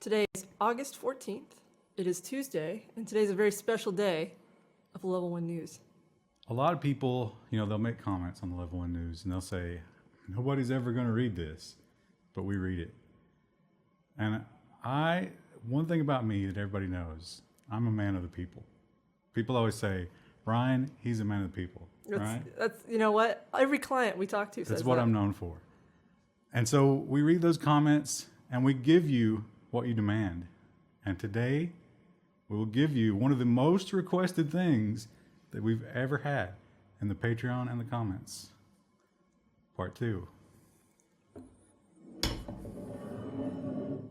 Today is August 14th. It is Tuesday, and today's a very special day of the Level 1 News. A lot of people, they'll make comments on the Level 1 News, and they'll say, nobody's ever going to read this, but we read it. And one thing about me that everybody knows, I'm a man of the people. People always say, Brian, he's a man of the people, right? That's, you know what? Every client we talk to says that's what I'm known for. And so we read those comments, and we give you what you demand. And today, we will give you one of the most requested things that we've ever had in the Patreon and the comments. Part 2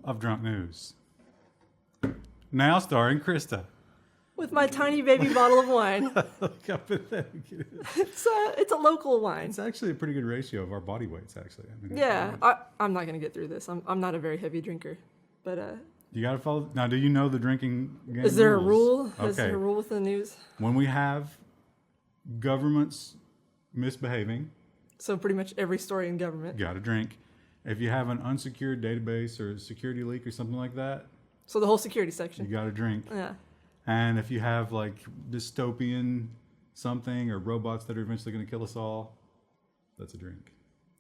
of Drunk News. Now starring Krista. With my tiny baby bottle of wine. Look how pathetic it is. It's a local wine. It's actually a pretty good ratio of our body weights, actually. I'm not going to get through this. I'm not a very heavy drinker. But you got to follow. Now, do you know the drinking game is there rules? a rule? Okay. Is there a rule with the news? When we have governments misbehaving, so pretty much every story in government. Got to drink. If you have an unsecured database or a security leak or something like that, so the whole security section. You got to drink. Yeah. And if you have like dystopian something or robots that are eventually going to kill us all, that's a drink.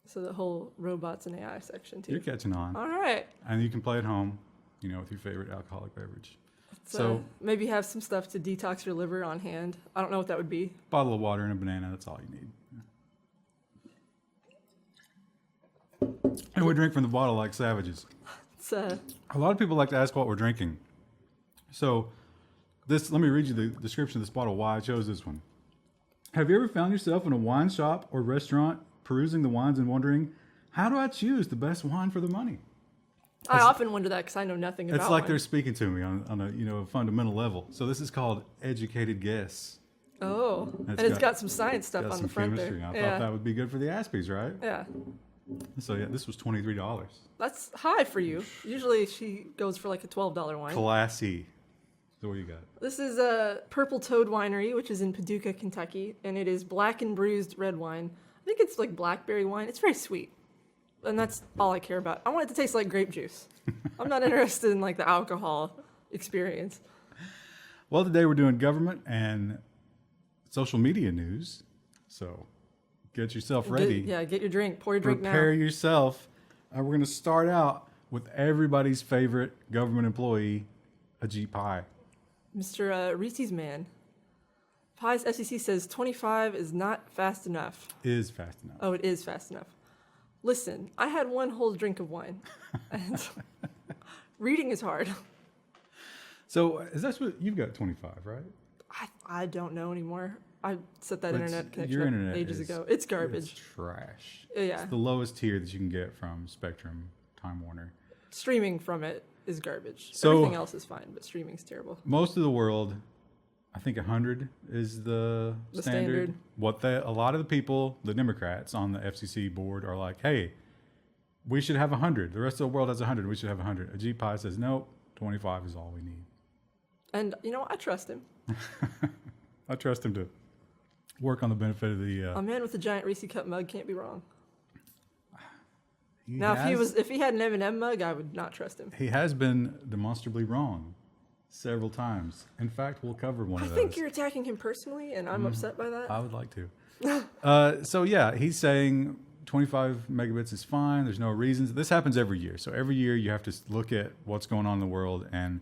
So the whole robots and AI section too. You're catching on. All right. And you can play at home, with your favorite alcoholic beverage. So maybe have some stuff to detox your liver on hand. I don't know what that would be. Bottle of water and a banana, that's all you need. And we drink from the bottle like savages. A lot of people like to ask what we're drinking. So let me read you the description of this bottle, why I chose this one. Have you ever found yourself in a wine shop or restaurant perusing the wines and wondering, how do I choose the best wine for the money? I often wonder that because I know nothing about It's like wine. they're speaking to me on a fundamental level. So this is called educated guess. Oh, and it's got some science stuff on the front chemistry. there. I thought that would be good for the ISPs, right? Yeah. So this was $23. That's high for you. Usually she goes for like a $12 wine. Classy. So what do you got? This is a Purple Toad Winery, which is in Paducah, Kentucky, and it is black and bruised red wine. I think it's like blackberry wine. It's very sweet. And that's all I care about. I want it to taste like grape juice. I'm not interested in like the alcohol experience. Well, today we're doing government and social media news. So get yourself ready. Get your drink. Pour your drink now. Prepare yourself. We're going to start out with everybody's favorite government employee, Ajit Pai. Mr. Reese's man. Pai's FCC says 25 is not fast enough. Is fast enough. Oh, it is fast enough. Listen, I had one whole drink of wine. And reading is hard. So is that what you've got 25, right? I don't know anymore. I set that internet connection your up internet ages ago. It's garbage. It's trash. Yeah. It's the lowest tier that you can get from Spectrum, Time Warner. Streaming from it is garbage. So, everything else is fine, but streaming's terrible. Most of the world, I think 100 is the standard. A lot of the people, the Democrats on the FCC board are like, hey, we should have 100. The rest of the world has 100. We should have 100. Ajit Pai says, nope, 25 is all we need. And, I trust him. I trust him to work on the benefit of the... A man with a giant Reese cup mug can't be wrong. Now, if he had an M&M mug, I would not trust him. He has been demonstrably wrong several times. In fact, we'll cover one of those. I think you're attacking him personally, and I'm upset by that. I would like to. He's saying 25 megabits is fine. There's no reasons. This happens every year. So every year you have to look at what's going on in the world. And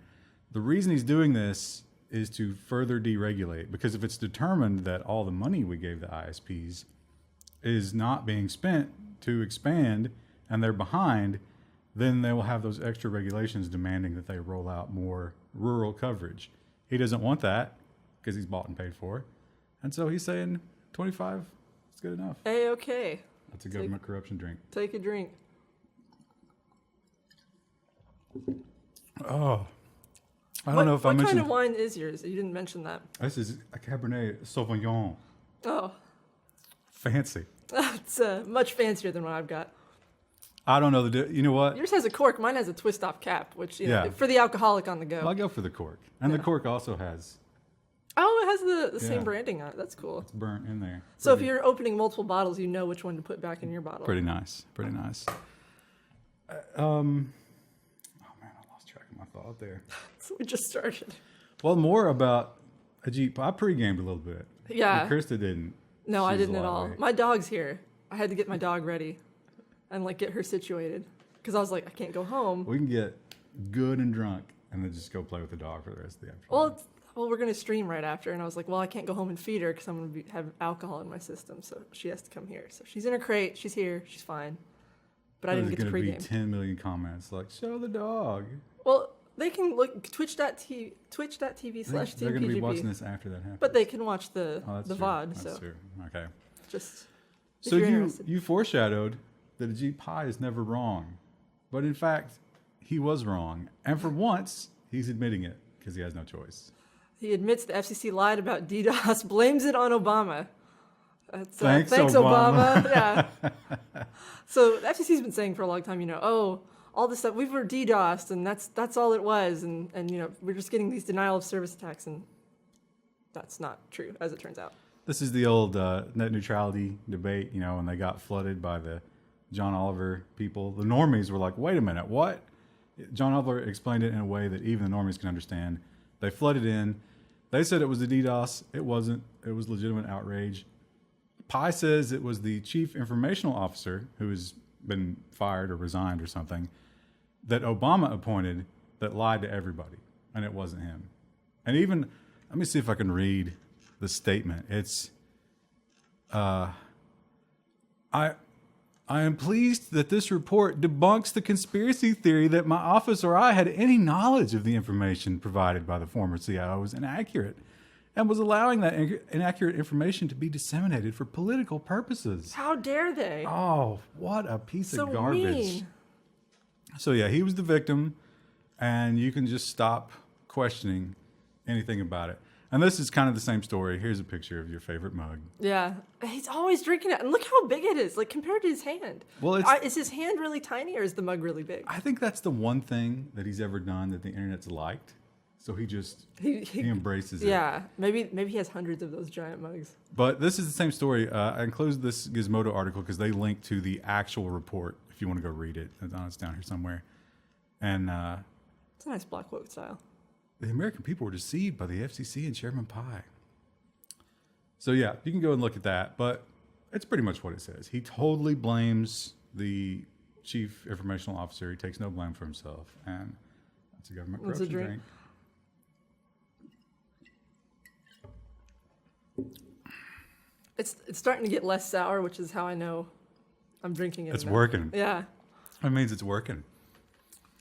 the reason he's doing this is to further deregulate. Because if it's determined that all the money we gave the ISPs is not being spent to expand and they're behind, then they will have those extra regulations demanding that they roll out more rural coverage. He doesn't want that because he's bought and paid for. And so he's saying 25 is good enough. A-okay. That's a government corruption drink. Take a drink. Oh. I don't know if I mentioned... What kind of wine is yours? You didn't mention that. This is a Cabernet Sauvignon. Oh. Fancy. It's much fancier than what I've got. I don't know. You know what? Yours has a cork. Mine has a twist-off cap, which, for the alcoholic on the go. Well, I'll go for the cork. And the cork also has... Oh, it has the same branding on it. That's cool. It's burnt in there. So if you're opening multiple bottles, you know which one to put back in your bottle. Pretty nice. Oh, man, I lost track of my thought there. So we just started. Well, more about Ajit Pai. I pre-gamed a little bit. Yeah. But Krista didn't. No, I She's didn't at all. lively. My dog's here. I had to get my dog ready and like get her situated because I was like, I can't go home. We can get good and drunk and then just go play with the dog for the rest of the afternoon. Well, we're gonna stream right after, and I was like, well, I can't go home and feed her because I'm gonna have alcohol in my system, so she has to come here. So she's in her crate. She's here. She's fine. But I didn't get to There's going pregame. to be 10 million comments like, show the dog. Well, they can look twitch.tv/TeamPGP. They're going to be watching this after that happens. But they can watch the Oh, that's the true. VOD. That's So true. Okay. just if So you're you interested. foreshadowed that Ajit Pai is never wrong. But in fact, he was wrong. And for once, he's admitting it because he has no choice. He admits the FCC lied about DDoS, blames it on Obama. That's, Thanks, Obama. Yeah. So the FCC's been saying for a long time, all this stuff, we were DDoSed, and that's all it was, and we're just getting these denial of service attacks, and that's not true, as it turns out. This is the old net neutrality debate, when they got flooded by the John Oliver people. The normies were like, wait a minute, what? John Oliver explained it in a way that even the normies can understand. They flooded in. They said it was a DDoS. It wasn't. It was legitimate outrage. Pai says it was the chief informational officer who has been fired or resigned or something that Obama appointed that lied to everybody, and it wasn't him. And even, let me see if I can read the statement. It's, I am pleased that this report debunks the conspiracy theory that my office or I had any knowledge of the information provided by the former CIO was inaccurate and was allowing that inaccurate information to be disseminated for political purposes. How dare they? Oh, what a piece of garbage. Mean. So yeah, he was the victim, and you can just stop questioning anything about it. And this is kind of the same story. Here's a picture of your favorite mug. Yeah. He's always drinking it. And look how big it is, like compared to his hand. Well, is his hand really tiny or is the mug really big? I think that's the one thing that he's ever done that the internet's liked. So he embraces it. Yeah. Maybe he has hundreds of those giant mugs. But this is the same story. I enclosed this Gizmodo article because they link to the actual report if you want to go read it. It's down here somewhere. And it's a nice block quote style. The American people were deceived by the FCC and Chairman Pai. So yeah, you can go and look at that, but it's pretty much what it says. He totally blames the chief informational officer. He takes no blame for himself, and that's a government corruption drink. It's starting to get less sour, which is how I know I'm drinking it. It's working. Yeah. That means it's working.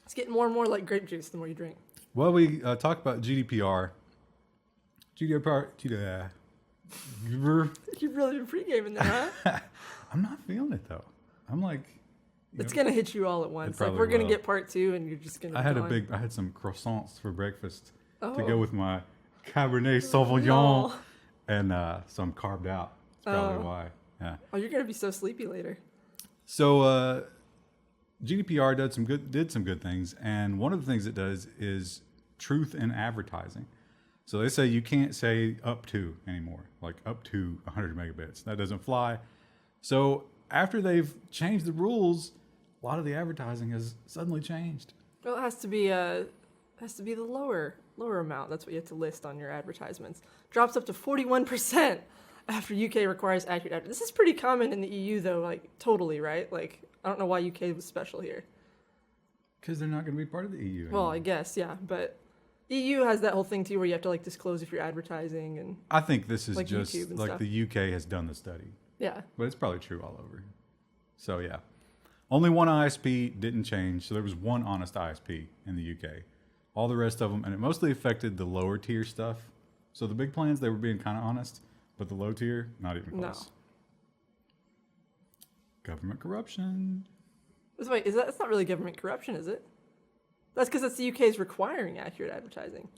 It's getting more and more like grape juice the more you drink. Well, we talked about GDPR. You've really been pre-gaming that, huh? I'm not feeling it though. I'm like, it's gonna hit you all at once. Like probably we're gonna will. get part 2, and you're just gonna. I had some croissants for breakfast to Oh. go with my Cabernet Sauvignon, No. and so I'm carved out. That's probably why. Yeah. Oh, you're gonna be so sleepy later. So GDPR did some good things, and one of the things it does is truth in advertising. So they say you can't say up to anymore, like up to 100 megabits. That doesn't fly. So after they've changed the rules, a lot of the advertising has suddenly changed. Well, it has to be the lower amount. That's what you have to list on your advertisements. Drops up to 41% after UK requires accurate advertising. This is pretty common in the EU, though. Like totally, right? Like I don't know why UK was special here. Because they're not going to be part of the EU anymore. Well, I guess yeah, but EU has that whole thing too, where you have to like disclose if you're advertising and I think this is like just YouTube and like stuff. the UK has done the study, yeah. but it's probably true all over. So yeah, only one ISP didn't change. So there was one honest ISP in the UK. All the rest of them, and it mostly affected the lower tier stuff. So the big plans, they were being kind of honest, but the low tier, not even close. No. Government corruption. Wait, that's not really government corruption, is it? That's because that's the UK's requiring accurate advertising.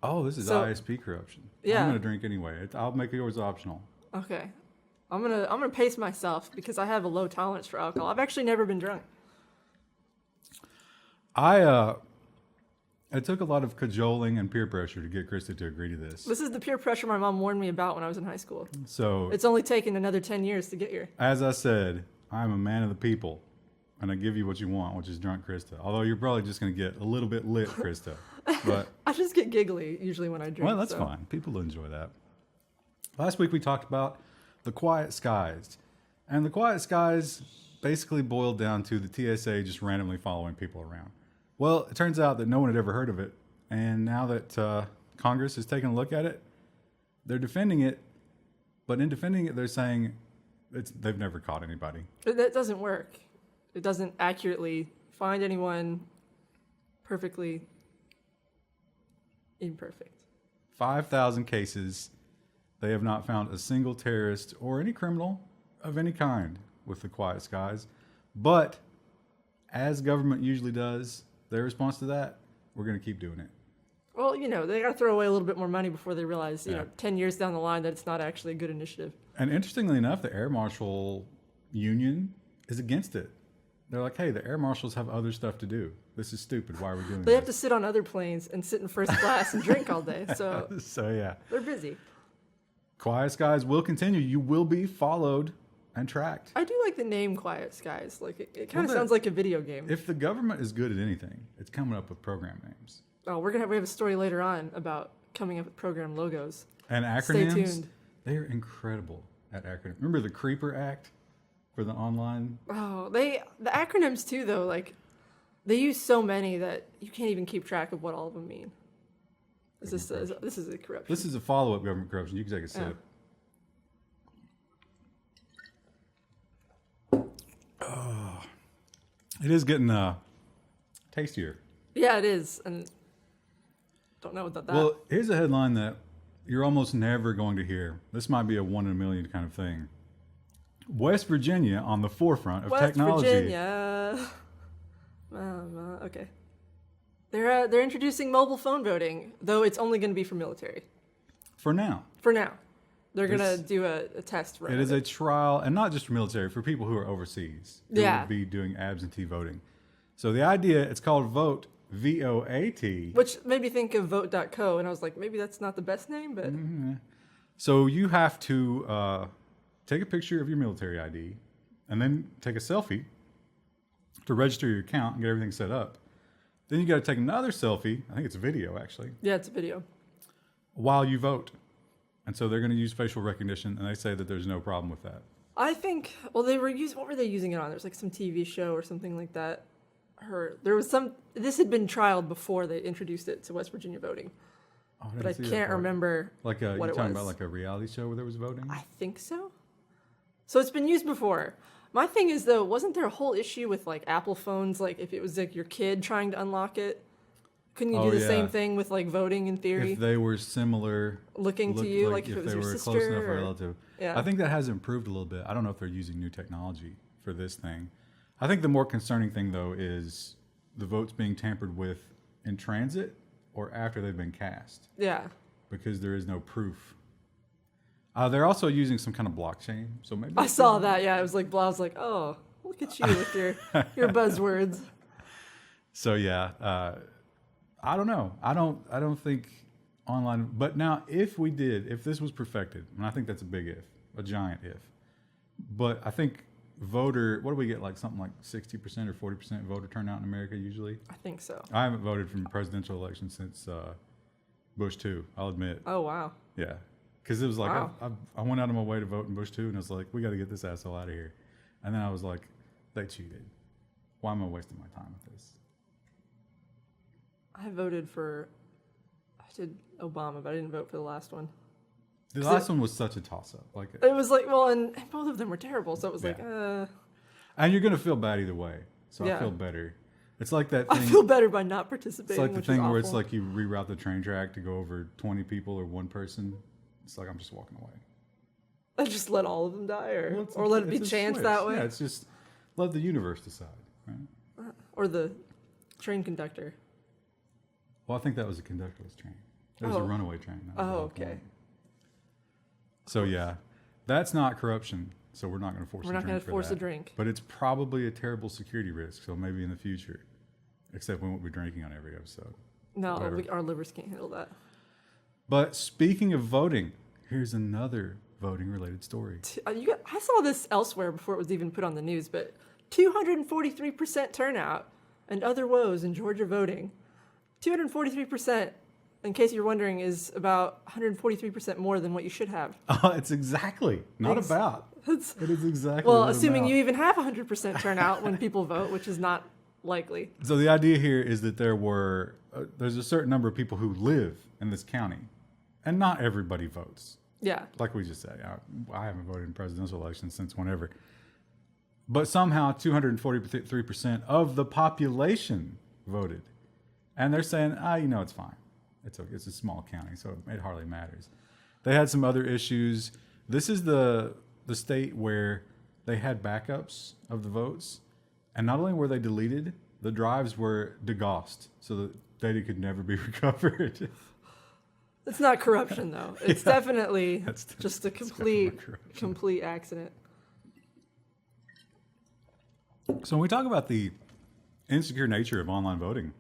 Oh, this is So- ISP corruption. Yeah. I'm gonna drink anyway. I'll make yours optional. Okay, I'm gonna pace myself because I have a low tolerance for alcohol. I've actually never been drunk. It took a lot of cajoling and peer pressure to get Krista to agree to this. This is the peer pressure my mom warned me about when I was in high school. So It's only taken another 10 years to get here. as I said, I'm a man of the people, and I give you what you want, which is drunk Krista. Although you're probably just going to get a little bit lit Krista. But I just get giggly usually when I drink. well, that's fine. People enjoy that. Last week we talked about the quiet skies. And the quiet skies basically boiled down to the TSA just randomly following people around. Well, it turns out that no one had ever heard of it. And now that Congress has taken a look at it, they're defending it. But in defending it, they're saying they've never caught anybody. That doesn't work. It doesn't accurately find anyone perfectly imperfect. 5,000 cases. They have not found a single terrorist or any criminal of any kind with the quiet skies. But as government usually does, their response to that, we're going to keep doing it. Well, they got to throw away a little bit more money before they realize, 10 years down the line that it's not actually a good initiative. And interestingly enough, the Air Marshal Union is against it. They're like, hey, the Air Marshals have other stuff to do. This is stupid. Why are we doing this? They have to sit on other planes and sit in first class and drink all day. So yeah. They're busy. Quiet skies will continue. You will be followed and tracked. I do like the name Quiet Skies. Like it kind of sounds like a video game. If the government is good at anything, it's coming up with program names. Oh, we have a story later on about coming up with program logos. And acronyms. Stay tuned. They are incredible at acronyms. Remember the Creeper Act for the online? Oh, the acronyms too, though. Like they use so many that you can't even keep track of what all of them mean. This is a corruption. This is a follow-up government corruption. You can take a sip. Oh, it is getting tastier. Yeah, it is. And don't know about that. Well, here's a headline that you're almost never going to hear. This might be a 1 in a million kind of thing. West Virginia on the forefront of technology. West Virginia. Okay. They're introducing mobile phone voting, though it's only going to be for military. For now. They're going to do a test run. It is a trial, and not just for military, for people who are overseas. Who would be doing absentee voting. So the idea, it's called Vote, VOAT. Which made me think of vote.co, and I was like, maybe that's not the best name, but... Mm-hmm. So you have to take a picture of your military ID, and then take a selfie to register your account and get everything set up. Then you got to take another selfie. I think it's a video, actually. Yeah, it's a video. While you vote. And so they're going to use facial recognition, and they say that there's no problem with that. I think, well, what were they using it on? There's like some TV show or something like that. This had been trialed before they introduced it to West Virginia voting. Oh, but I can't remember what it was. You're talking about like a reality show where there was voting? I think so. So it's been used before. My thing is, though, wasn't there a whole issue with like Apple phones? Like if it was like your kid trying to unlock it, couldn't you do the same thing with like voting in theory? If they were similar looking to you, like if it was your sister, close enough or relative. Yeah. I think that has improved a little bit. I don't know if they're using new technology for this thing. I think the more concerning thing though is the votes being tampered with in transit or after they've been cast. Yeah. Because there is no proof. They're also using some kind of blockchain. So maybe I saw that. Yeah, I was like, oh, look at you with your buzzwords. So yeah, I don't know. I don't think online. But now, if this was perfected, and I think that's a big if, a giant if. But I think what do we get? Like something like 60% or 40% voter turnout in America usually. I think so. I haven't voted from presidential election since Bush 2. I'll admit. Oh wow. Yeah. Because it was like, wow. I went out of my way to vote in Bush 2, and it was like, we got to get this asshole out of here. And then I was like, they cheated. Why am I wasting my time with this? I did Obama, but I didn't vote for the last one. The last one was such a toss-up. Like it was like, well, and both of them were terrible, so it was like, And you're going to feel bad either way, so I feel better. It's like that thing. I feel better by not participating, It's like the thing where it's awful. like you reroute the train track to go over 20 people or one person. It's like, I'm just walking away. I just let all of them die, or let it be chance that way. Yeah, it's just let the universe decide, right? Or the train conductor. Well, I think that was a conductorless train. That was a runaway train. Okay. So yeah, that's not corruption. So we're not going to force. We're not going to force a drink. But it's probably a terrible security risk. So maybe in the future, except we won't be drinking on every episode. No, our livers can't handle that. But speaking of voting, here's another voting-related story. I saw this elsewhere before it was even put on the news, but 243% turnout and other woes in Georgia voting. 243%, in case you're wondering, is about 143% more than what you should have. It's exactly, not about. It is exactly. Well, assuming you even have 100% turnout when people vote, which is not likely. So the idea here is that there's a certain number of people who live in this county, and not everybody votes. Yeah. Like we just said, I haven't voted in presidential elections since whenever. But somehow 243% of the population voted. And they're saying, it's fine. It's okay. It's a small county, so it hardly matters. They had some other issues. This is the state where they had backups of the votes. And not only were they deleted, the drives were degaussed, so the data could never be recovered. It's not corruption, though. It's definitely just a complete accident. So when we talk about the insecure nature of online voting,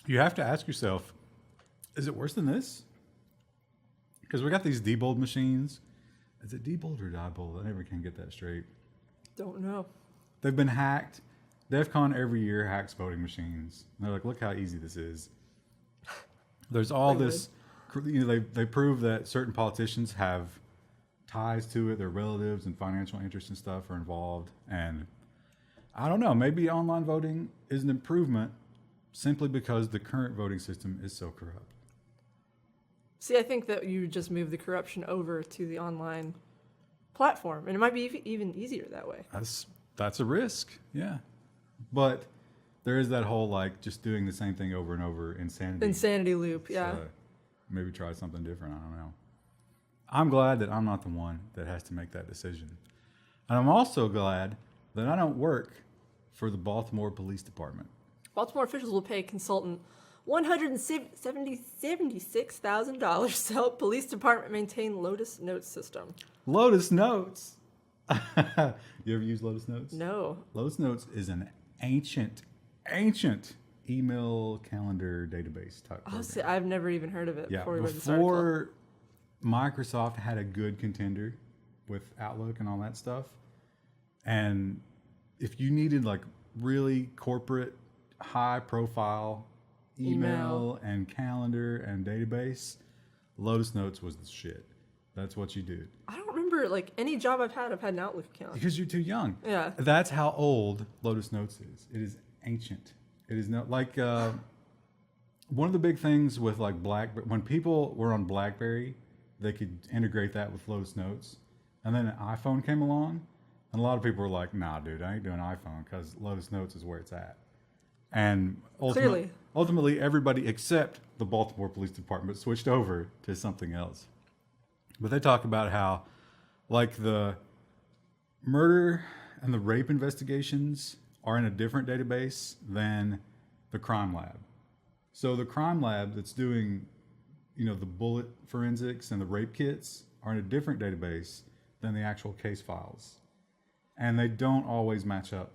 you have to ask yourself, is it worse than this? Because we got these debold machines. Is it debold or diebold? I never can get that straight. Don't know. They've been hacked. DEF CON every year hacks voting machines. And they're like, look how easy this is. There's all this, they prove that certain politicians have ties to it. Their relatives and financial interests and stuff are involved. And I don't know, maybe online voting is an improvement simply because the current voting system is so corrupt. See, I think that you just move the corruption over to the online platform, and it might be even easier that way. That's a risk, yeah. But there is that whole just doing the same thing over and over insanity Loop, yeah. So maybe try something different. I don't know. I'm glad that I'm not the one that has to make that decision, and I'm also glad that I don't work for the Baltimore Police Department. Baltimore officials will pay a consultant $176,000 to help police department maintain Lotus Notes system. Lotus Notes. You ever use Lotus Notes? No. Lotus Notes is an ancient email calendar database type program. Honestly, I've never even heard of it before we read this article. Before Microsoft had a good contender with Outlook and all that stuff, and if you needed really corporate, high profile email and calendar and database, Lotus Notes was the shit. That's what you did. I don't remember any job I've had an Outlook account. Because you're too young. Yeah. That's how old Lotus Notes is. It is ancient. It is not one of the big things with BlackBerry, when people were on BlackBerry, they could integrate that with Lotus Notes. And then an iPhone came along, and a lot of people were like, nah, dude, I ain't doing iPhone because Lotus Notes is where it's at. And ultimately, everybody except the Baltimore Police Department switched over to something else. But they talk about how, the murder and the rape investigations are in a different database than the crime lab. So the crime lab that's doing, the bullet forensics and the rape kits are in a different database than the actual case files. And they don't always match up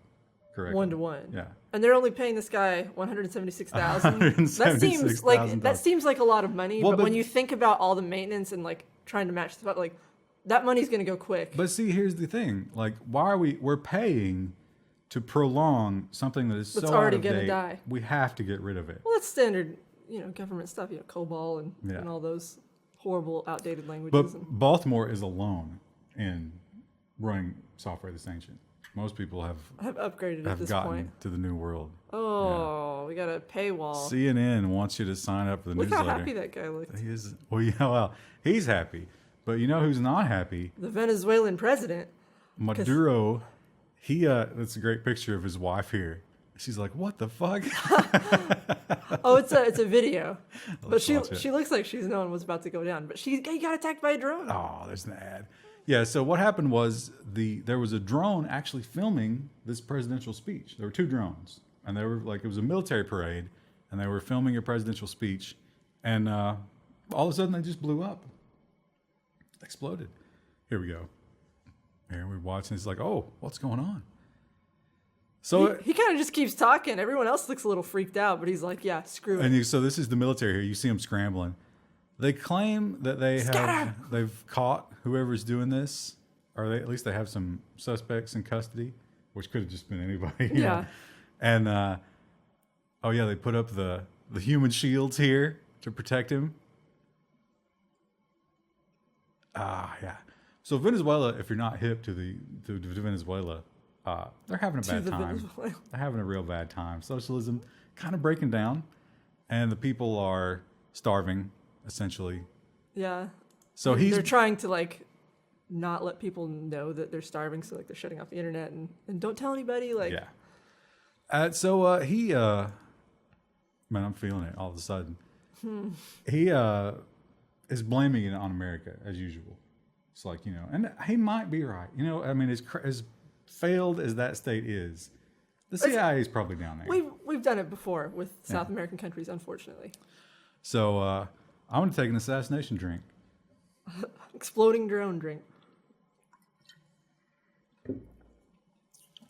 correctly. 1-to-1. Yeah. And they're only paying this guy $176,000. That seems like a lot of money, but when you think about all the maintenance and trying to match stuff, that money's going to go quick. But see, here's the thing. Why are we're paying to prolong something that is that's so already out of going to date? die. We have to get rid of it. Well, that's standard, government stuff, COBOL and all those horrible, outdated languages. But Baltimore is alone in running software that's ancient. Most people have upgraded at this gotten point to the new world. Oh, we got a paywall. CNN wants you to sign up for the newsletter. Look how happy that guy looked. He is. Well, he's happy. But you know who's not happy? The Venezuelan president. Maduro. That's a great picture of his wife here. She's like, what the fuck? Oh, it's a video. But she looks like she's knowing what's about to go down. But he got attacked by a drone. Oh, there's an ad. Yeah, so what happened was there was a drone actually filming this presidential speech. There were two drones, and they were it was a military parade, and they were filming a presidential speech, and all of a sudden they just blew up, exploded. Here we go. Here we're watching. It's like, oh, what's going on? So he kind of just keeps talking. Everyone else looks a little freaked out, but he's like, yeah, screw it. And so this is the military here. You see them scrambling. They claim that they've caught whoever's doing this, or at least they have some suspects in custody. which could have just been anybody. you Yeah. know. And oh yeah, they put up the human shields here to protect him. Yeah. So Venezuela, if you're not hip to Venezuela, they're having a bad time. Venezuela. They're having a real bad time. Socialism kind of breaking down, and the people are starving, essentially. Yeah. So they're trying to like not let people know that they're starving, so like they're shutting off the internet and don't tell anybody. Like, yeah. Man, I'm feeling it all of a sudden. He is blaming it on America as usual. It's like, you know, and he might be right. You know, I mean, as failed as that state is, the CIA is probably down there. We've done it before with South American countries, unfortunately. So I'm going to take an assassination drink. Exploding drone drink.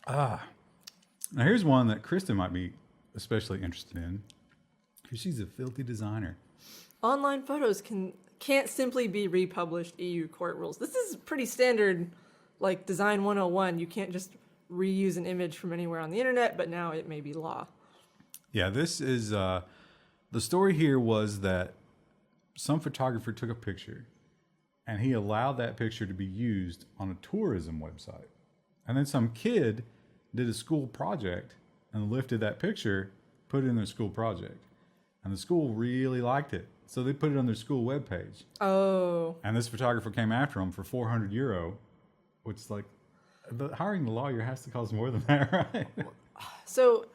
Now here's one that Kristen might be especially interested in, because she's a filthy designer. Online photos can't simply be republished. EU court rules. This is pretty standard, like Design 101. You can't just reuse an image from anywhere on the internet, but now it may be law. Yeah, this is the story here was that some photographer took a picture and he allowed that picture to be used on a tourism website. And then some kid did a school project and lifted that picture, put it in their school project. And the school really liked it. So they put it on their school webpage. Oh. And this photographer came after him for €400, which is like, hiring the lawyer has to cost more than that, right? So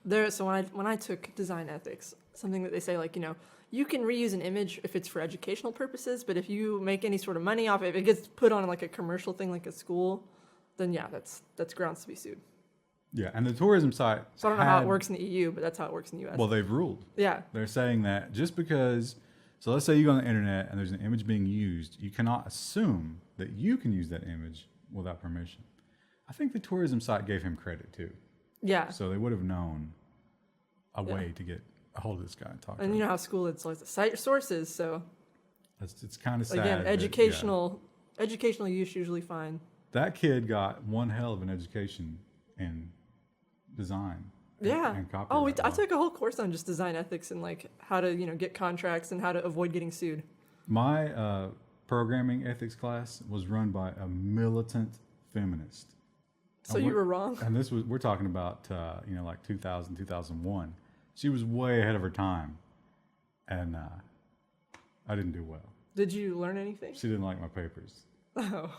when I took design ethics, something that they say, like, you know, you can reuse an image if it's for educational purposes, but if you make any sort of money off it, if it gets put on like a commercial thing like a school, then yeah, that's grounds to be sued. Yeah, and the tourism site. So I don't know how it works in the EU, but that's how it works in the US. Well, they've ruled. Yeah. They're saying that just because, so let's say you go on the internet and there's an image being used, you cannot assume that you can use that image without permission. I think the tourism site gave him credit too. Yeah. So they would have known a way to get a hold of this guy and talk to him. And you know how school, it's like the cite your sources, so. It's kind of sad. Again, educational use usually fine. That kid got one hell of an education in design. Yeah. And copyright. I took a whole course on just design ethics and like how to, you know, get contracts and how to avoid getting sued. My programming ethics class was run by a militant feminist. So you were wrong. And we're talking about, like 2000, 2001. She was way ahead of her time. And I didn't do well. Did you learn anything? She didn't like my papers. Oh.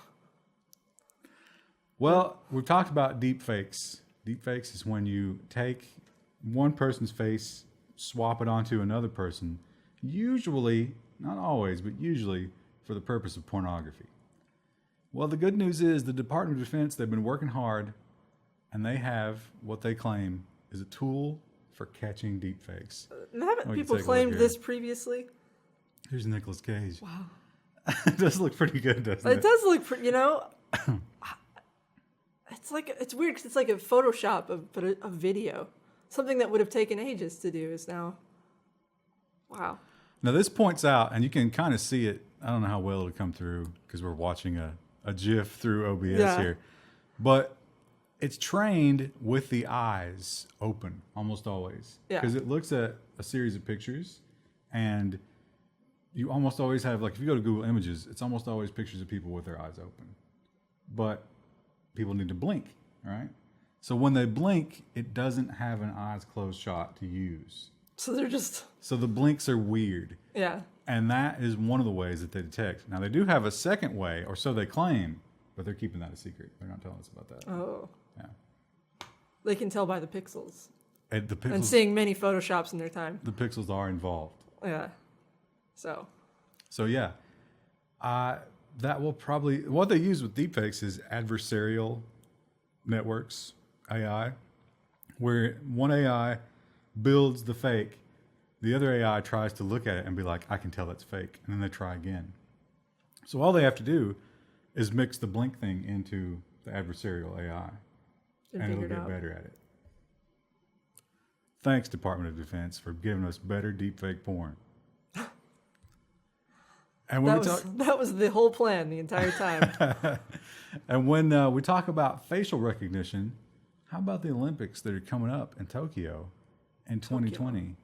Well, we've talked about deepfakes. Deepfakes is when you take one person's face, swap it onto another person, usually, not always, but usually for the purpose of pornography. Well, the good news is the Department of Defense, they've been working hard, and they have what they claim is a tool for catching deepfakes. Haven't people claimed this previously? Here's Nicolas Cage. Wow. It does look pretty good, doesn't it? It does look pretty, you know. It's weird because it's like a Photoshop but a video. Something that would have taken ages to do is now. Wow. Now this points out, and you can kind of see it. I don't know how well it'll come through because we're watching a GIF through OBS here, but it's trained with the eyes open almost always because it looks at a series of pictures, and you almost always have, like, if you go to Google Images, it's almost always pictures of people with their eyes open, but people need to blink, right? So when they blink, it doesn't have an eyes closed shot to use. So they're just. So the blinks are weird. Yeah. And that is one of the ways that they detect. Now, they do have a second way, or so they claim, but they're keeping that a secret. They're not telling us about that. Oh. Yeah. They can tell by the pixels. And the pixels, and seeing many Photoshops in their time. The pixels are involved. Yeah. So yeah. That will probably, what they use with deepfakes is adversarial networks, AI, where one AI builds the fake, the other AI tries to look at it and be like, I can tell that's fake, and then they try again. So all they have to do is mix the blink thing into the adversarial AI, and it'll get better at it. Thanks, Department of Defense, for giving us better deepfake porn. And when that was the whole plan the entire time. And when we talk about facial recognition, How about the Olympics that are coming up in Tokyo in 2020?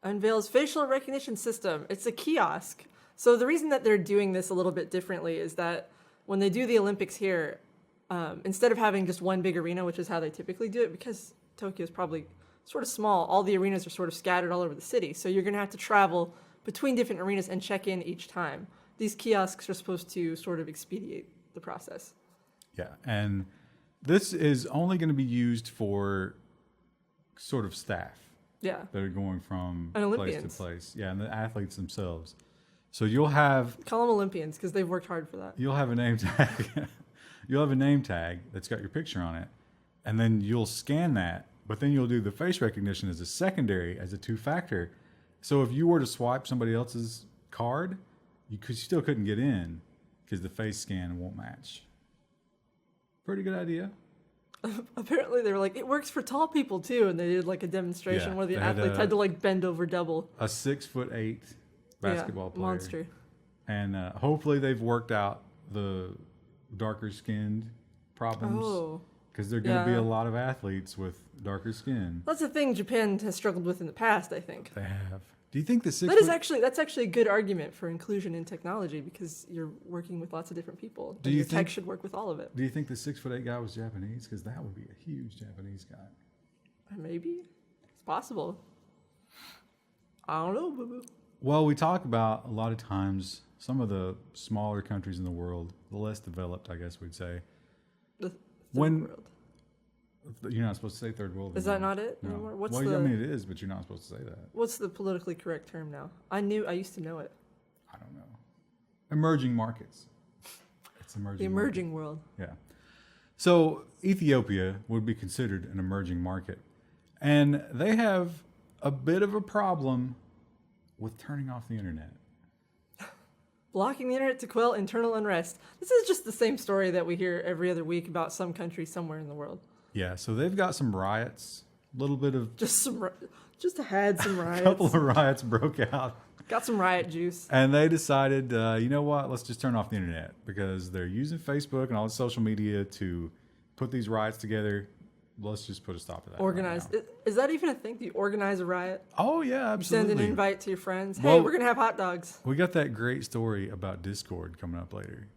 Unveils facial recognition system. It's a kiosk. So the reason that they're doing this a little bit differently is that when they do the Olympics here, instead of having just one big arena, which is how they typically do it, because Tokyo is probably sort of small, all the arenas are sort of scattered all over the city. So you're going to have to travel between different arenas and check in each time. These kiosks are supposed to sort of expedite the process. Yeah, and this is only going to be used for sort of staff. Yeah. That are going from And place Olympians. to place. Yeah, and the athletes themselves. So you'll have Call them Olympians because they've worked hard for that. you'll have a name tag. You'll have a name tag that's got your picture on it, and then you'll scan that. But then you'll do the face recognition as a secondary, as a two-factor. So if you were to swipe somebody else's card, you still couldn't get in because the face scan won't match. Pretty good idea. Apparently they were like, it works for tall people too, and they did like a demonstration Yeah, where the they had athletes a- had to like bend over double. A 6'8" basketball player. Monster. And hopefully they've worked out the darker skinned problems. Oh. Because there are going to be Yeah. a lot of athletes with darker skin. That's a thing Japan has struggled with in the past, I think. They have. Do you think the That's actually a good argument for inclusion in technology because you're working with lots of different people. Do and you your tech think- should work with all of it. Do you think the 6'8" guy was Japanese? Because that would be a huge Japanese guy. Maybe. It's possible. I don't know, boo-boo. Well, we talk about a lot of times some of the smaller countries in the world, the less developed, I guess we'd say. The third When- world. You're not supposed to say third world. Is that anymore. not it No. anymore? What's well, the I mean, it is, but you're not supposed to say that. what's the politically correct term now? I used to know it. I don't know. Emerging markets. It's emerging. The emerging world. Yeah. So Ethiopia would be considered an emerging market. And they have a bit of a problem with turning off the internet. Blocking the internet to quell internal unrest. This is just the same story that we hear every other week about some country somewhere in the world. Yeah, so they've got some riots, a little bit of Just had some a riots. couple of riots broke out. Got some riot juice. And they decided, you know what, let's just turn off the internet because they're using Facebook and all the social media to put these riots together. Let's just put a stop to that. Organized. right Is that even a thing? Do you organize a riot? now. Oh, yeah, absolutely. Send an invite to your friends. Hey, Well- we're going to have hot dogs. We got that great story about Discord coming up later.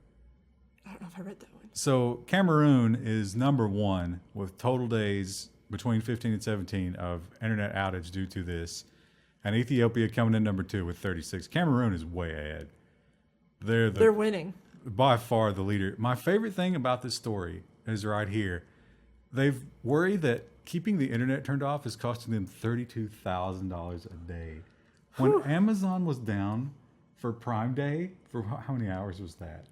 I don't know if I read that one. So Cameroon is number one with total days between 15 and 17 of internet outage due to this. And Ethiopia coming in number two with 36. Cameroon is way ahead. They're winning. By far the leader. My favorite thing about this story is right here. They've worried that keeping the internet turned off is costing them $32,000 a day. When Amazon was down for Prime Day, for how many hours was that?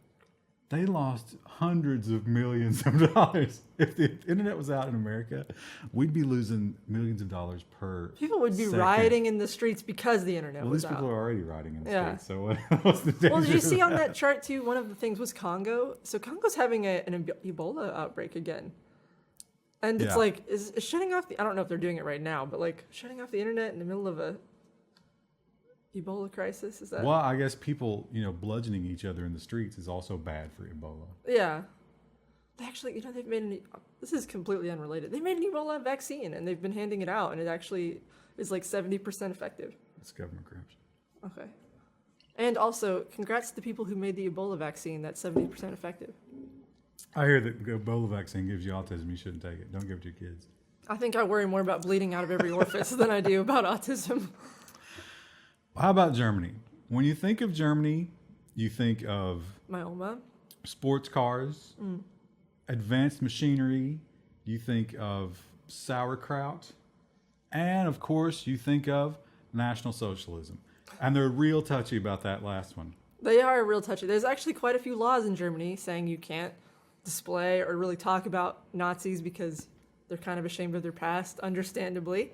They lost hundreds of millions of dollars. If the internet was out in America, we'd be losing millions of dollars per People would be second. rioting in the streets because the internet Well, was these out. people are already rioting in the Yeah. streets. So what's the danger? Well, did you see of on that chart too? One of the things was Congo. So Congo's having an Ebola outbreak again, and it's Yeah. like is shutting off the. I don't know if they're doing it right now, but like shutting off the internet in the middle of a Ebola crisis is that? Well, I guess people, bludgeoning each other in the streets is also bad for Ebola. Yeah, they actually, they've made this is completely unrelated. They made an Ebola vaccine and they've been handing it out, and it actually is like 70% effective. It's government corruption. Okay. And also, congrats to the people who made the Ebola vaccine that's 70% effective. I hear that the Ebola vaccine gives you autism. You shouldn't take it. Don't give it to your kids. I think I worry more about bleeding out of every orifice than I do about autism. How about Germany? When you think of Germany, you think of Myoma. sports cars, advanced machinery, you think of sauerkraut, and of course, you think of National Socialism. And they're real touchy about that last one. They are real touchy. There's actually quite a few laws in Germany saying you can't display or really talk about Nazis because they're kind of ashamed of their past, understandably.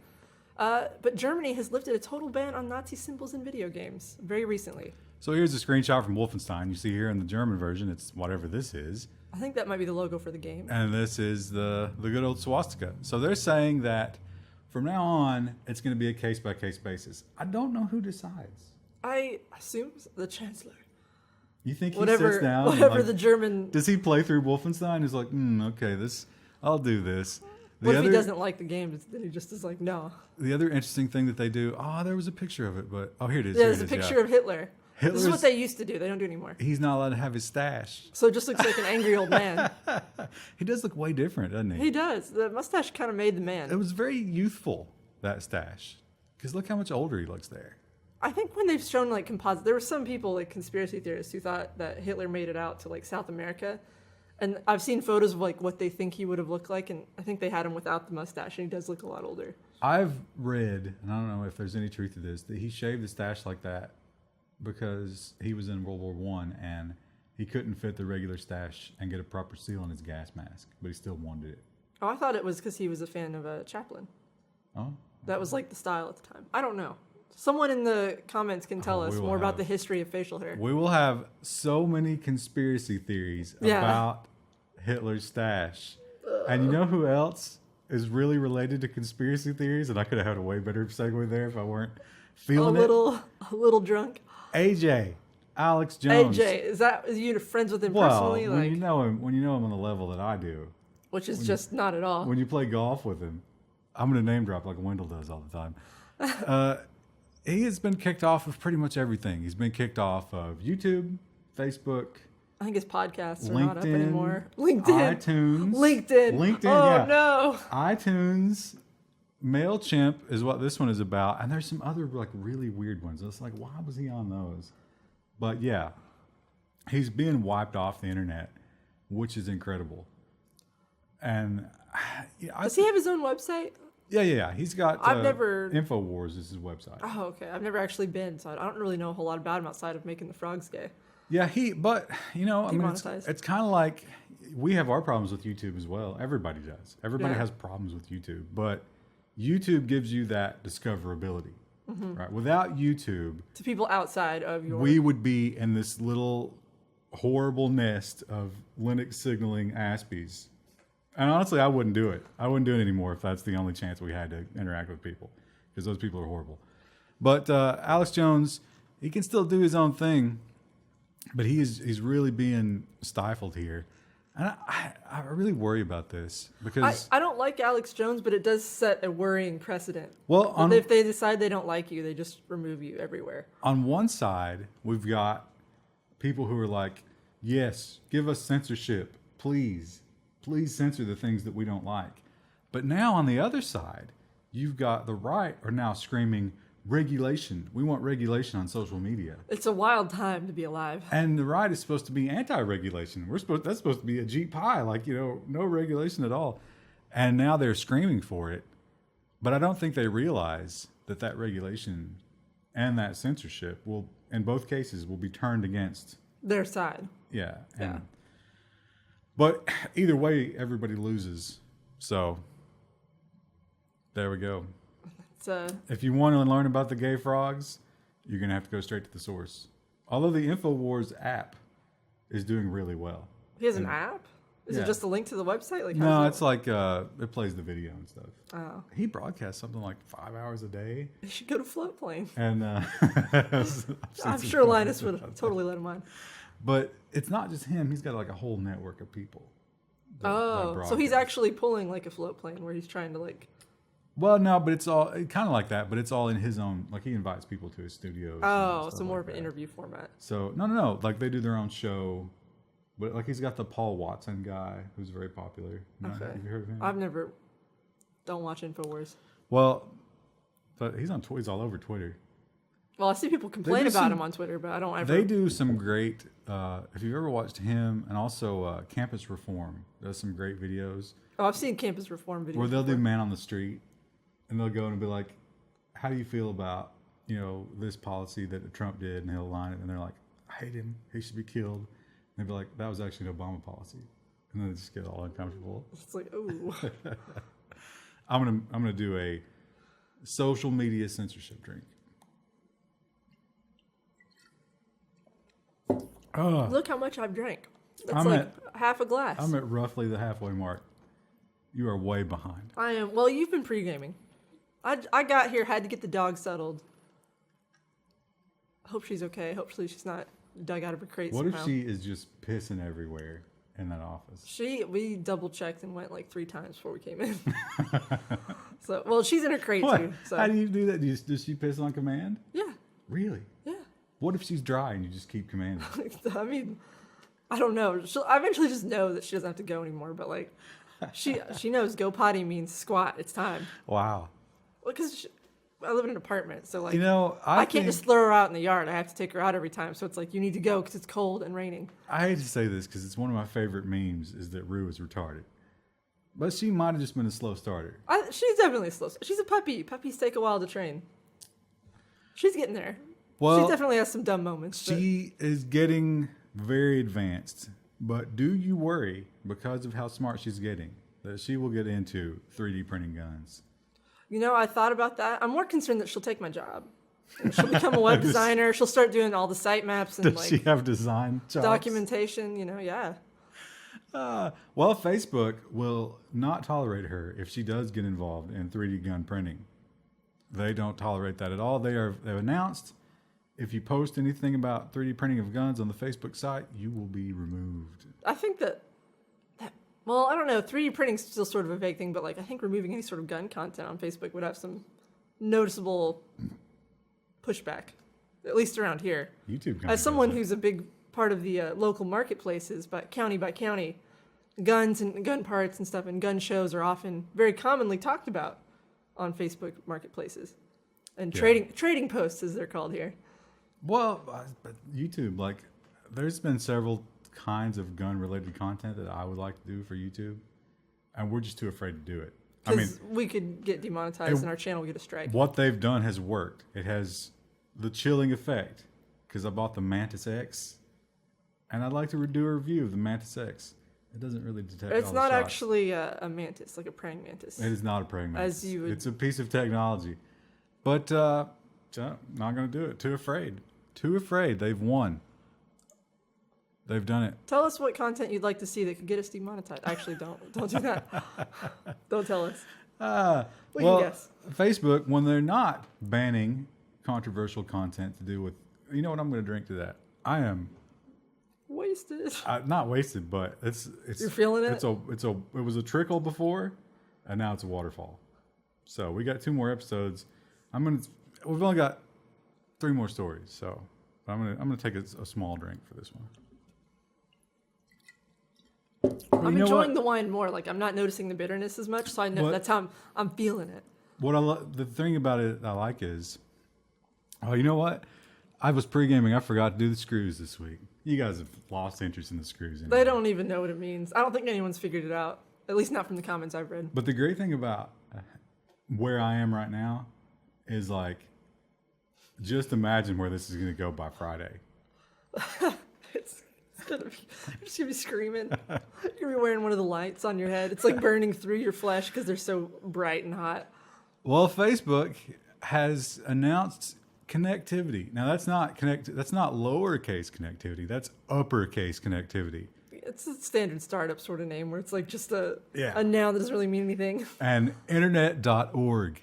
But Germany has lifted a total ban on Nazi symbols in video games very recently. So here's a screenshot from Wolfenstein. You see here in the German version, it's whatever this is. I think that might be the logo for the game. And this is the good old swastika. So they're saying that from now on, it's going to be a case-by-case basis. I don't know who decides. I assume the chancellor. You think he Whatever, sits down? whatever and the German. does he play through Wolfenstein? He's like, okay, I'll do this. What if he doesn't like the game? Then he just is like, no. The other interesting thing that they do, there was a picture of it, but here it is. Yeah, there's a picture of Hitler. This is what Hitler's- they used to do. They don't do anymore. He's not allowed to have his stash. So it just looks like an angry old man. He does look way different, doesn't he? He does. The mustache kind of made the man. It was very youthful, that stash. Because look how much older he looks there. I think when they've shown like composite, there were some people like conspiracy theorists who thought that Hitler made it out to like South America, and I've seen photos of like what they think he would have looked like, and I think they had him without the mustache, and he does look a lot older. I've read, and I don't know if there's any truth to this, that he shaved the stash like that because he was in World War One and he couldn't fit the regular stash and get a proper seal on his gas mask, but he still wanted it. Oh, I thought it was because he was a fan of Chaplin. Oh, That was like the style at the time. I don't know. Someone in the comments can tell us more about the history of facial hair. we will have so many conspiracy theories about Hitler's stash. And you know who else is really related to conspiracy theories? And I could have had a way better segue there if I weren't feeling A little drunk. AJ, Alex Jones. AJ, is you friends with him Well, personally? when Like, you know him on the level that I do, which is just not at all. when you play golf with him, I'm going to name drop like Wendell does all the time. He has been kicked off of pretty much everything. He's been kicked off of YouTube, Facebook, I think his podcasts are LinkedIn, not up anymore. LinkedIn. iTunes. LinkedIn. Oh, yeah. no. iTunes, MailChimp is what this one is about. And there's some other like really weird ones. It's like, why was he on those? But yeah, he's being wiped off the internet, which is incredible. And Does he have his own website? Yeah. He's got InfoWars is his website. Oh, okay. I've never actually been, so I don't really know a whole lot about him outside of making the frogs gay. Yeah, but you know, I mean, Demonetized. it's kind of like we have our problems with YouTube as well. Everybody does. Everybody Yeah. has problems with YouTube, but YouTube gives you that discoverability, right? Without YouTube, To people outside of your... we would be in this little horrible nest of Linux signaling ISPs. And honestly, I wouldn't do it. I wouldn't do it anymore if that's the only chance we had to interact with people, because those people are horrible. But Alex Jones, he can still do his own thing, but he's really being stifled here. And I really worry about this because I don't like Alex Jones, but it does set a worrying precedent. Well, if they decide they don't like you, they just remove you everywhere. On one side, we've got people who are like, yes, give us censorship, please. Please censor the things that we don't like. But now on the other side, you've got the right are now screaming regulation. We want regulation on social media. It's a wild time to be alive. And the right is supposed to be anti-regulation. That's supposed to be Ajit Pai, like, no regulation at all. And now they're screaming for it. But I don't think they realize that regulation and that censorship will, in both cases, will be turned against Their side. Yeah. Yeah. But either way, everybody loses. So there we go. If you want to learn about the gay frogs, you're going to have to go straight to the source. Although the InfoWars app is doing really well. He has an app? Is it just a link to the website? Like, no, it's like it plays the video and stuff. Oh. He broadcasts something like 5 hours a day. You should go to Floatplane. And I'm sure Linus would totally let him on. But it's not just him. He's got like a whole network of people. So he's actually pulling like a Floatplane where he's trying to like... Well, no, but it's all kind of like that, but it's all in his own, like he invites people to his studios. Oh, so more of an interview format. So, no. Like they do their own show, but like he's got the Paul Watson guy who's very popular. Okay. Have you heard of him? Don't watch InfoWars. Well, but he's all over Twitter. Well, I see people complain about him on Twitter, but I don't ever... They do some great, if you've ever watched him, and also Campus Reform does some great videos. Oh, I've seen Campus Reform videos. Where they'll do Man on the Street, and they'll go and be like, how do you feel about, this policy that Trump did? And he'll line it, and they're like, I hate him. He should be killed. And they'll be like, that was actually an Obama policy. And then they just get all uncomfortable. It's like, ooh. I'm gonna do a social media censorship drink. Look how much I've drank. That's half a glass. I'm at roughly the halfway mark. You are way behind. I am. Well, you've been pre-gaming. I got here, had to get the dog settled. Hope she's okay. Hopefully she's not dug out of her crate What somehow. if she is just pissing everywhere? in that office. We double checked and went like 3 times before we came in. So, well, she's in her crate What? too. So. How do you do that? Does she piss on command? Yeah. Really? Yeah. What if she's dry and you just keep commanding? I mean, I don't know. She'll eventually just know that she doesn't have to go anymore. But like, she knows go potty means squat. It's time. Wow. Well, because I live in an apartment, so like, I can't just throw her out in the yard. I have to take her out every time. So it's like you need to go because it's cold and raining. I hate to say this because it's one of my favorite memes is that Rue is retarded. But she might have just been a slow starter. She's definitely slow. She's a puppy. Puppies take a while to train. She's getting there. Well, she definitely has some dumb moments. She is getting very advanced. But do you worry, because of how smart she's getting, that she will get into 3D printing guns? You know, I thought about that. I'm more concerned that she'll take my job. And she'll become a web designer. She'll start doing all the site maps and Does she have design jobs? Documentation, yeah. Well, Facebook will not tolerate her if she does get involved in 3D gun printing. They don't tolerate that at all. They've announced if you post anything about 3D printing of guns on the Facebook site, you will be removed. I think that well, I don't know. 3D printing is still sort of a vague thing, but like I think removing any sort of gun content on Facebook would have some noticeable pushback, at least around here. YouTube. As someone who's a big part of the local marketplaces, but county by county, guns and gun parts and stuff and gun shows are often very commonly talked about on Facebook marketplaces and trading posts, as they're called here. Well, but YouTube, like, there's been several kinds of gun-related content that I would like to do for YouTube, and we're just too afraid to do it. I mean, we could get demonetized and our channel would get a strike. What they've done has worked. It has the chilling effect, because I bought the Mantis X, and I'd like to do a review of the Mantis X. It doesn't really detect It's all the not shots. actually a mantis, like a praying mantis. It is not a praying mantis. As you would... It's a piece of technology. But not going to do it. Too afraid. Too afraid. They've won. They've done it. Tell us what content you'd like to see that could get us demonetized. Actually, don't do that. Don't tell us. We can guess. Facebook, when they're not banning controversial content to do with, you know what I'm going to drink to that? I am wasted. Not wasted, but it's. You're feeling it. It was a trickle before, and now it's a waterfall. So we got 2 more episodes. We've only got 3 more stories, so I'm gonna take a small drink for this one. I'm enjoying the wine more. Like I'm not noticing the bitterness as much, so I know that's how I'm feeling it. The thing about it I like is, you know what? I was pre-gaming. I forgot to do the screws this week. You guys have lost interest in the screws. They don't even know what it means. I don't think anyone's figured it out. At least not from the comments I've read. But the great thing about where I am right now is like, just imagine where this is going to go by Friday. It's gonna be, you're just gonna be screaming. You're gonna be wearing one of the lights on your head. It's like burning through your flesh because they're so bright and hot. Well, Facebook has announced connectivity. Now that's not lowercase connectivity. That's uppercase connectivity. It's a standard startup sort of name where it's like just a noun that doesn't really mean anything. And internet.org.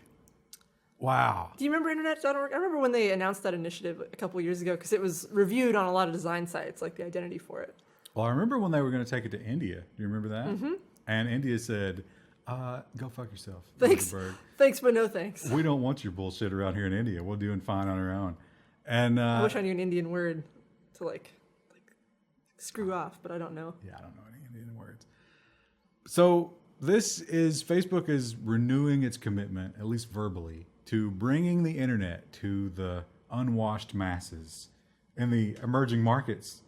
Wow. Do you remember internet.org? I remember when they announced that initiative a couple of years ago because it was reviewed on a lot of design sites, like the identity for it. Well, I remember when they were going to take it to India. Do you remember that? Mm-hmm. And India said, go fuck yourself. Thanks. Thanks, but no thanks. We don't want your bullshit around here in India. We're doing fine on our own. And I wish I knew an Indian word to like screw off, but I don't know. Yeah, I don't know any Indian words. So Facebook is renewing its commitment, at least verbally, to bringing the internet to the unwashed masses in the emerging markets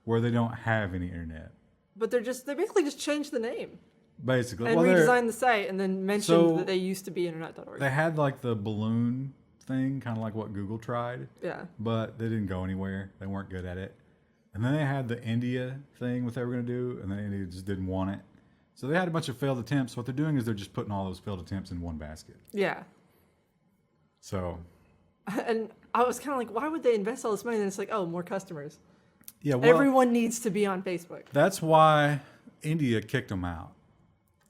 where they don't have any internet. But they basically just changed the name. Basically. And redesigned the site and then mentioned that they used to be internet.org. They had like the balloon thing, kind of like what Google tried. Yeah. But they didn't go anywhere. They weren't good at it. And then they had the India thing, what they were going to do, and then India just didn't want it. So they had a bunch of failed attempts. What they're doing is they're just putting all those failed attempts in one basket. Yeah. So. And I was kind of like, why would they invest all this money? And then it's like, oh, more customers. Yeah. Well, everyone needs to be on Facebook. That's why India kicked them out.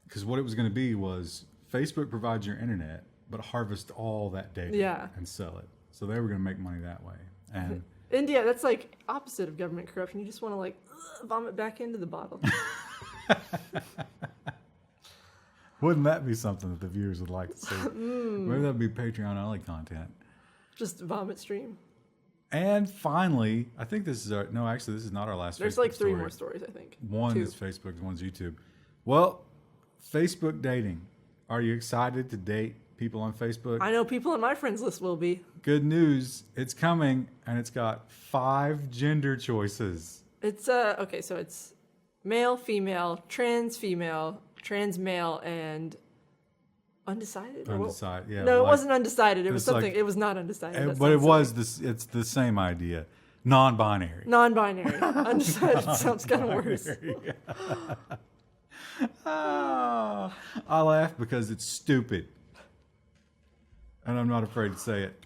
Because what it was going to be was Facebook provides your internet, but harvest all that data and sell it. So they were going to make money that way. And India, that's like opposite of government corruption. You just want to like vomit back into the bottle. Wouldn't that be something that the viewers would like to see? Maybe that'd be Patreon-only content. Just vomit stream. And finally, I think this is our... No, actually, this is not our last There's Facebook like 3 story. more stories, I think. One 2. is Facebook, one's YouTube. Well, Facebook dating. Are you excited to date people on Facebook? I know people on my friends list will be. Good news. It's coming, and it's got 5 gender choices. It's, okay, so it's male, female, trans male, and undecided? Undecided, yeah. No, it wasn't undecided. It was it's something. like- It was not undecided. That But it sounds was silly. this. It's the same idea. Non-binary. Non-binary. Undecided sounds kind of worse. Ah, I laugh because it's stupid. And I'm not afraid to say it.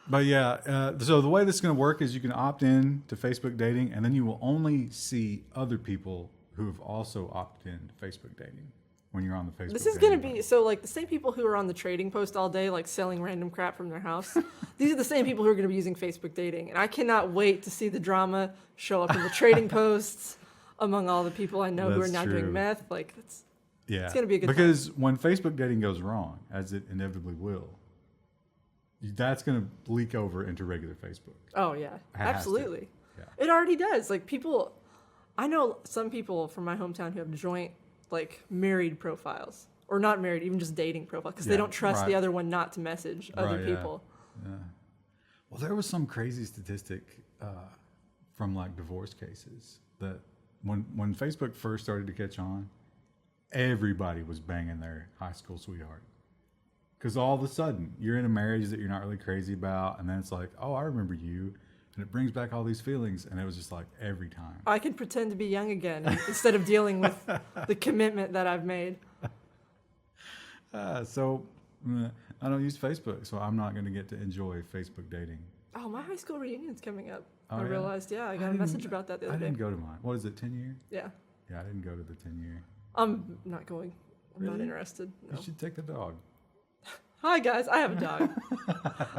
But yeah, so the way this is going to work is you can opt in to Facebook dating, and then you will only see other people who have also opted in to Facebook dating when you're on the Facebook. This is going to be, so like the same people who are on the trading post all day, like selling random crap from their house, these are the same people who are going to be using Facebook dating. And I cannot wait to see the drama show up in the trading posts among all the people I know who are That's now true. doing meth. Like, it's Yeah, gonna be a good because when Facebook dating goes wrong, as it inevitably will, that's going to leak over into regular Facebook. oh yeah, Has to. absolutely. Yeah. It already does. Like people, I know some people from my hometown who have joint like married profiles or not married, even just dating profiles because they Yeah, don't trust the right. other one not to message other Right, yeah. people. Well, there was some crazy statistic from like divorce cases that when Facebook first started to catch on, everybody was banging their high school sweetheart. Because all of a sudden, you're in a marriage that you're not really crazy about, and then it's like, oh, I remember you, and it brings back all these feelings, and it was just like every time. I can pretend to be young again instead of dealing with the commitment that I've made. So I don't use Facebook, so I'm not going to get to enjoy Facebook dating. Oh, my high school reunion's coming up. Oh, I yeah? realized, I got a didn't- message about that the I other didn't day. go to mine. What is it, 10 year? Yeah. Yeah, I didn't go to the 10 year. I'm not going. I'm not Really? interested. No. You should take the dog. Hi, guys. I have a dog.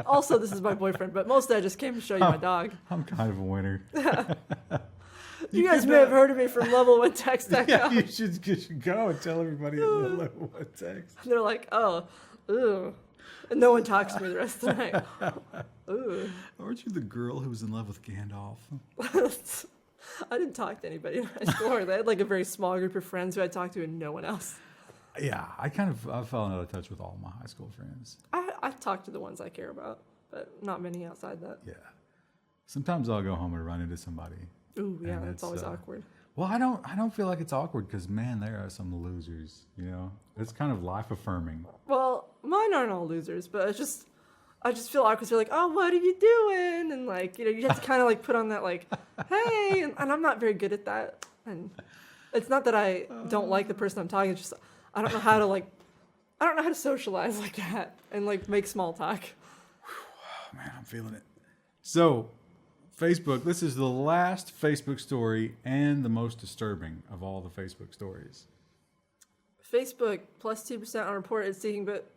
Also, this is my boyfriend, but mostly I just came to show you my dog. I'm kind of a winner. You guys may have heard of me from Level1text.com. Yeah, you should go and tell everybody at Level 1 Text. They're like, oh, ooh. And no one talks to me the rest of the night. Ooh. Aren't you the girl who was in love with Gandalf? I didn't talk to anybody in high school. They had like a very small group of friends who I talked to and no one else. Yeah, I fell out of touch with all my high school friends. I talk to the ones I care about, but not many outside that. Yeah. Sometimes I'll go home and run into somebody. Ooh, yeah, And that's it's, always awkward. Well, I don't feel like it's awkward because, man, there are some losers, you know? It's kind of life-affirming. Well, mine aren't all losers, but I just feel awkward. You're like, oh, what are you doing? And like, you have to kind of like put on that like, hey, and I'm not very good at that. And it's not that I don't like the person I'm talking to. It's just I don't know how to socialize like that and like make small talk. Oh, man, I'm feeling it. So, Facebook, this is the last Facebook story and the most disturbing of all the Facebook stories. Facebook plus 2% unreported seeking, but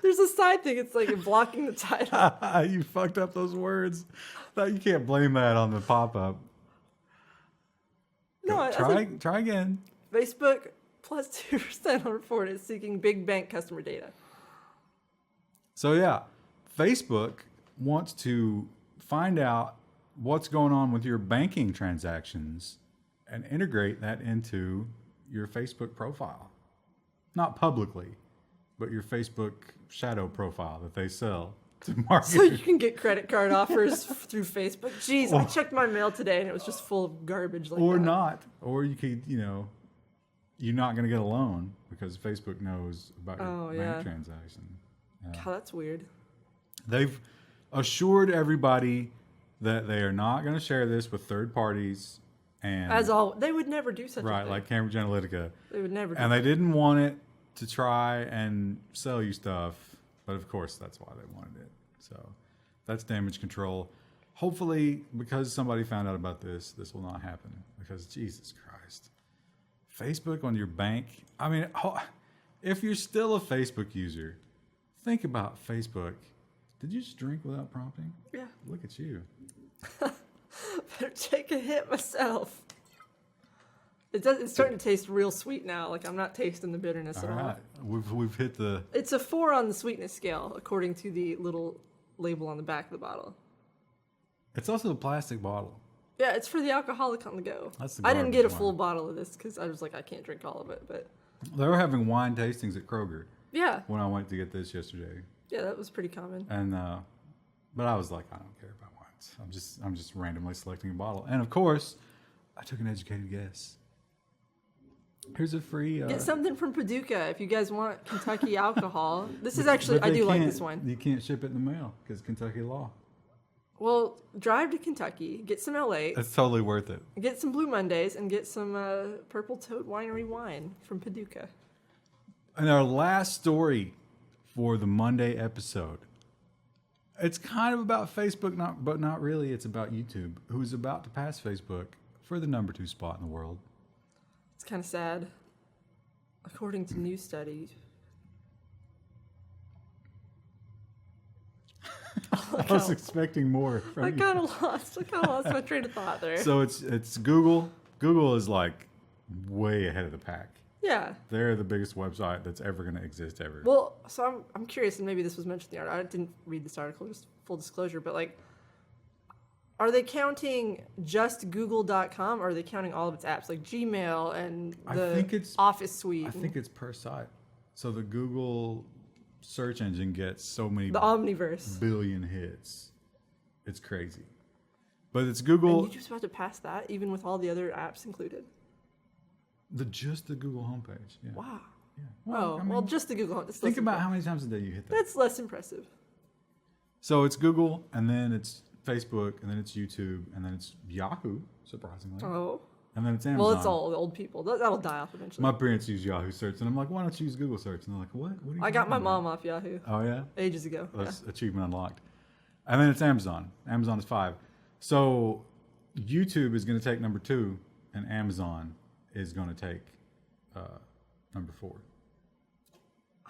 there's a side thing. It's like blocking the title. You fucked up those words. No, you can't blame that on the pop-up. No, I think Try again. Facebook plus 2% unreported seeking big bank customer data. So yeah, Facebook wants to find out what's going on with your banking transactions and integrate that into your Facebook profile. Not publicly, but your Facebook shadow profile that they sell to market. So you can get credit card offers through Facebook. Jeez, I checked my mail today and it was just full of garbage like or that. not. Or you could, you're not going to get a loan because Facebook knows about your bank transaction. God, that's weird. They've assured everybody that they are not going to share this with third parties. And They would never do such a right, thing. like Cambridge Analytica. They would never do And they didn't want it to try and sell you stuff. But of course, that's why they wanted it. So that's damage control. Hopefully, because somebody found out about this will not happen. Because Jesus Christ. Facebook on your bank. I mean, if you're still a Facebook user, think about Facebook. Did you just drink without prompting? Yeah. Look at you. Better take a hit myself. It's starting to taste real sweet now. Like I'm not tasting the bitterness at all. We've hit the. It's a 4 on the sweetness scale, according to the little label on the back of the bottle. It's also a plastic bottle. Yeah, it's for the alcoholic on the go. That's the I didn't get a garbage full one. bottle of this because I was like, I can't drink all of it. But They were having wine tastings at Kroger yeah, when I went to get this yesterday, yeah, that was pretty common. and but I was like, I don't care about wines. I'm just randomly selecting a bottle, and of course, I took an educated guess. Here's a free. Get something from Paducah if you guys want Kentucky alcohol. This is actually, I do like this one. You can't ship it in the mail because Kentucky law. Well, drive to Kentucky, get some L8, It's totally worth it. get some Blue Mondays, and get some Purple Toad Winery wine from Paducah. And our last story for the Monday episode. It's kind of about Facebook, but not really. It's about YouTube, who's about to pass Facebook for the number 2 spot in the world. It's kind of sad. According to new studies. I was expecting more from I you. kind of lost my train of thought there. So it's Google. Google is like way ahead of the pack. Yeah. They're the biggest website that's ever going to exist ever. Well, so I'm curious, and maybe this was mentioned in the article. I didn't read this article, just full disclosure, but like, are they counting just Google.com, or are they counting all of its apps, like Gmail and the Office suite? I think it's per site. So the Google search engine gets so many the Omniverse. billion hits. It's crazy. But it's Google. And YouTube's about to pass that, even with all the other apps included. Just the Google homepage. Yeah. Wow. Yeah. Well, just the Google. Think about how many times a day you hit that. That's less impressive. So it's Google, and then it's Facebook, and then it's YouTube, and then it's Yahoo, surprisingly. Oh. And then it's Amazon. Well, it's all the old people. That'll die off eventually. My parents use Yahoo search, and I'm like, why don't you use Google search? And they're like, what? What are you I got my talking mom about? off Yahoo Oh, yeah? ages ago. That's achievement unlocked. And then it's Amazon. Amazon is 5. So YouTube is going to take number 2, and Amazon is going to take number 4.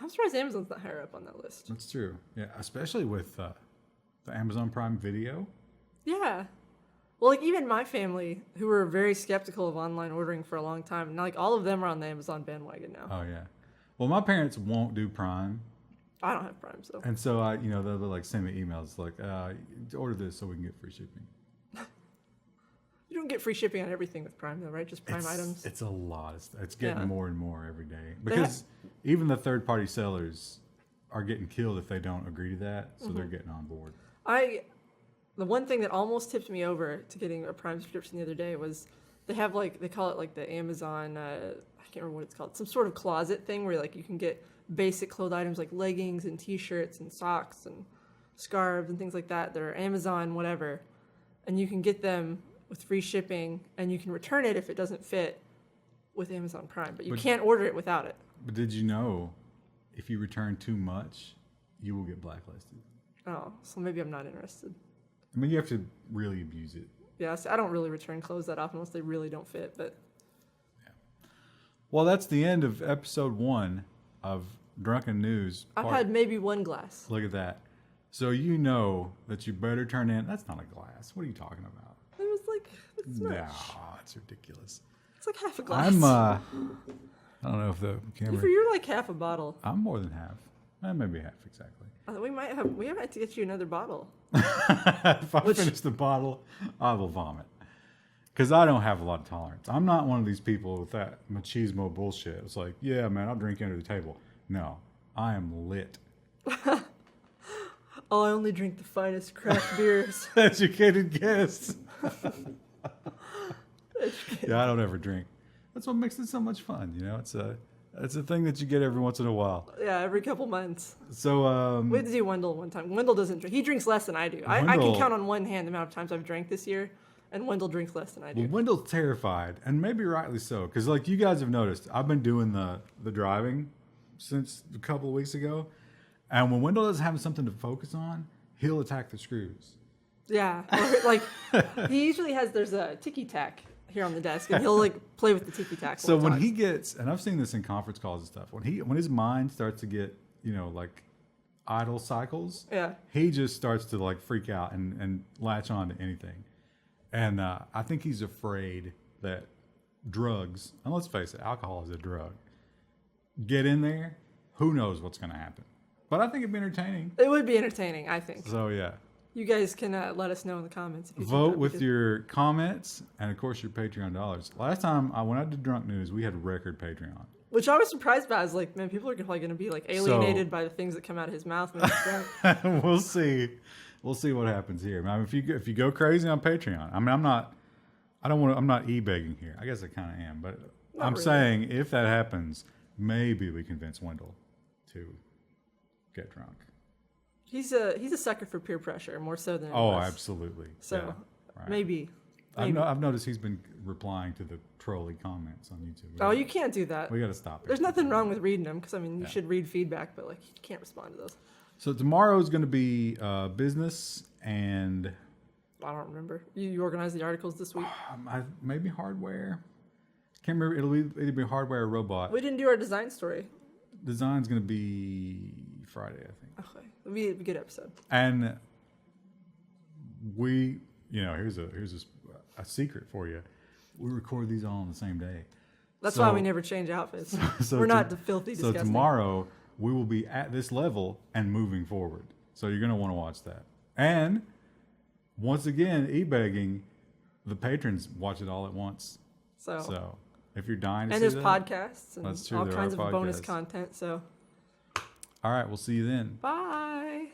I'm surprised Amazon's not higher up on that list. That's true. Yeah, especially with the Amazon Prime Video. Yeah. Well, like even my family, who were very skeptical of online ordering for a long time, now like all of them are on the Amazon bandwagon now. Oh, yeah. Well, my parents won't do Prime. I don't have Prime, so. And so they'll like send me emails like, order this so we can get free shipping. You don't get free shipping on everything with Prime, though, right? Just Prime items. It's a lot. It's getting Yeah. more and more every day because even the third-party sellers are getting killed if they don't agree to that. So they're getting on board. The one thing that almost tipped me over to getting a Prime subscription the other day was they have they call it like the Amazon, I can't remember what it's called, some sort of closet thing where like you can get basic clothes items like leggings and t-shirts and socks and scarves and things like that. They're Amazon whatever, and you can get them with free shipping, and you can return it if it doesn't fit with Amazon Prime, but you can't order it without it. But did you know if you return too much, you will get blacklisted? Oh, so maybe I'm not interested. I mean, you have to really abuse it. Yeah, so I don't really return clothes that often unless they really don't fit, but... Well, that's the end of episode 1 of Drunken News. I've had maybe one glass. Look at that. So you know that you better turn in... That's not a glass. What are you talking about? It was like, it's No, much. it's ridiculous. It's like half a glass. I don't know if the camera... You're like half a bottle. I'm more than half. Maybe half, exactly. We have to get you another bottle. If I finish the bottle, I will vomit. Because I don't have a lot of tolerance. I'm not one of these people with that machismo bullshit. It's like, yeah, man, I'll drink under the table. No, I am lit. Oh, I only drink the finest craft beers. Educated guess. Yeah, I don't ever drink. That's what makes it so much fun. It's a thing that you get every once in a while. Yeah, every couple months. So We had to do Wendell one time. Wendell doesn't drink. He drinks less than I do. I can count on one hand the amount of times I've drank this year, and Wendell drinks less than I do. Well, Wendell's terrified, and maybe rightly so, because like you guys have noticed, I've been doing the driving since a couple of weeks ago, and when Wendell doesn't have something to focus on, he'll attack the screws. Yeah, or like he usually there's a ticky tack here on the desk, and he'll like play with the ticky tack. So when he gets, and I've seen this in conference calls and stuff, when his mind starts to get like idle cycles, yeah, he just starts to like freak out and latch on to anything. And I think he's afraid that drugs, and let's face it, alcohol is a drug, get in there, who knows what's going to happen. But I think it'd be entertaining. It would be entertaining, I think. So, yeah. You guys can let us know in the comments. If you Vote with your comments and, of course, your Patreon dollars. Last time when I did Drunk News, we had record Patreon. Which I was surprised by. I was like, man, people are probably going to be like alienated by the things that come out of his mouth when he's drunk. We'll see. We'll see what happens here. I mean, if you go crazy on Patreon, I mean, I'm not e-begging here. I guess I kind of am, but I'm saying if that happens, maybe we convince Wendell to get drunk. He's a sucker for peer pressure more so than Oh, us. absolutely. So yeah, right. maybe. I've noticed he's been replying to the trolly comments on YouTube. Oh, you can't do that. We got to stop it. There's nothing wrong with reading them because I mean you should read feedback, but like you can't respond to those. So tomorrow is going to be business and I don't remember. You organized the articles this week. Maybe hardware. Can't remember. It'll either be hardware or robot. We didn't do our design story. Design's going to be Friday, I think. Okay, it'll be a good episode. And we, here's a secret for you. We record these all on the same day. That's why we never change outfits. We're not filthy disgusting. So tomorrow we will be at this level and moving forward. So you're going to want to watch that. And once again, e-begging, the patrons watch it all at once. So if you're dying to see that. And there's podcasts and all kinds of podcasts. bonus content. So. All right, we'll see you then. Bye.